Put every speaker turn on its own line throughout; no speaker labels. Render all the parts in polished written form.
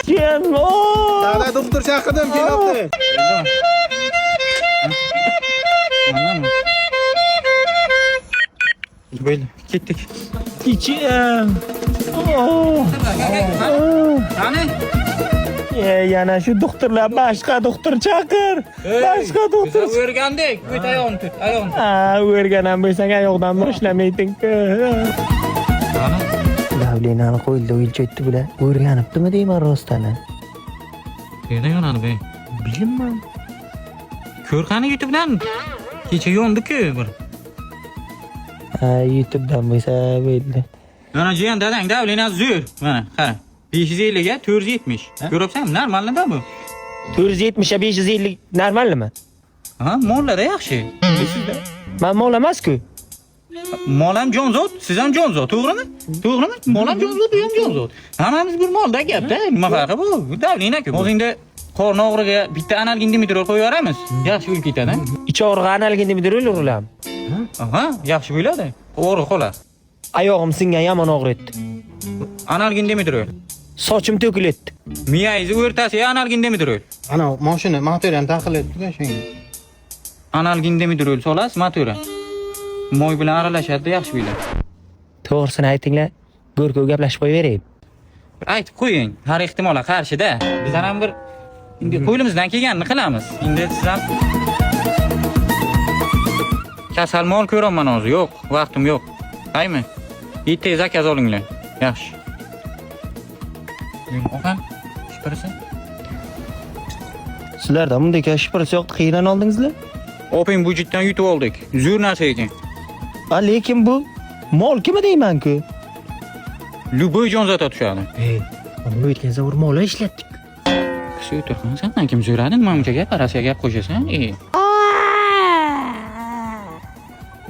Ichim.
Dada doktor chaqirdim, kelyapti.
Böyle gittik.
Ichim.
Qani?
Yana shu doktorlar boshqa doktor chaqir. Boshqa doktor.
Biz o'rgandik. O't ayog'ini tut, ayog'ini.
Ha, o'rganan bo'lsang oyoqdan boshlamayding-ku. Davlenani qo'lda o'lchaytdi bular. O'rganibdimi deyman rostani.
Qayerdan yonadi be?
Bilmayman.
Ko'r qani YouTube'dan. Kecha yondi-ku bir.
Ha, YouTube'dan bo'lsa bo'ldi.
Mana jiyan dadang davlena zo'r. Mana, qara. 550 ga 470. Ko'ryapsanmi? Normalmi bu?
470 ga 550 normalmi?
Ha, mollarda yaxshi. Sizda.
Men mol emas-ku.
Mol ham jonzot, siz ham jonzot, to'g'rimi? To'g'rimi? Mol ham jonzot, bu ham jonzot. Hammamiz bir molda gapda, nima farqi bu? Davlena-ku. O'zingda qorni og'riga bitta analgin dimitrol qo'yib yuboramiz. Yaxshi bo'lib ketadi.
Ich og'rig'i analgin dimitrol urilam.
Aha, yaxshi bo'ladi. Og'riq qolar.
Oyog'im singan yomon og'ritdi.
Analgin dimitrol.
Sochim to'kilyapti.
Miyangiz o'rtasiga analgin dimitrol.
Ana mashina motorni taqilibdi-da shunga.
Analgin dimitrol solasiz motorga. Moy bilan aralashadi, yaxshi bo'ladi.
To'g'risini aytinglar, go'rkov gaplashib qo'yaveraymi?
Aytib qo'ying, har ehtimolga qarshi-da. Biz ham bir endi qo'limizdan kelganini qilamiz. Endi siz ham kasal mol ko'raman hozir. Yo'q, vaqtim yo'q. Qaymi? Bitta zakaz olinglar. Yaxshi. Oqan, shipirsin.
Sizlarda bunday shipirsi yo'qdi, qiyran oldingizlar?
Oping budjetdan yutib oldik. Zo'r narsa ekan.
Lekin bu mol kimi deyman-ku?
Любой jonzot tushadi.
Uni o'tgan zavr mol ishlatdik.
Kishi o'tirgan, sendan kim so'radi? Nima uncha gap, arasiga gap qo'shasan?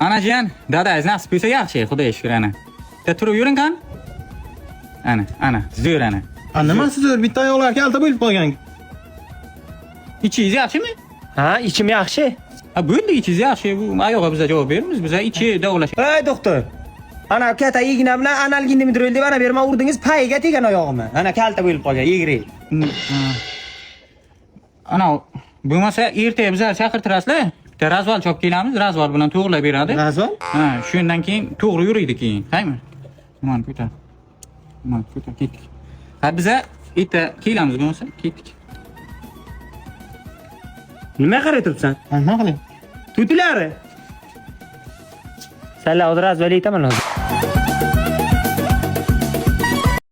Ana jiyan, dadangiz nasib bo'lsa yaxshi, xudoga shukr ana. Bitta turib yuring qani? Ana, zo'r ana.
Nimasi zo'r, bitta oyoqlar kalta bo'lib qolgan.
Ichingiz yaxshimi?
Ha, ichim yaxshi.
Ha, bo'ldi, ichingiz yaxshi. Bu oyog'iga biz javob beramiz. Biz ichi davolash.
Ey doktor. Ana katta igna bilan analgin dimitrol deb ana berma urdingiz, payiga tegan oyog'imni. Ana kalta bo'lib qolgan, egri.
Ana, bo'lmasa ertaga bizlar chaqirtirasizlar. Bitta razval chop kelamiz, razval bilan to'g'rilab beradi.
Razval?
Ha, shundan keyin to'g'ri yuriydi keyin. Qaymi? Mana ko'tar. Mana ko'tar, ketdik. Ha, biza erta kelamiz bo'lmasa, ketdik.
Nima qarab turibsan?
Nima qilay?
Tutilari. Salla hozir razval aytaman hozir.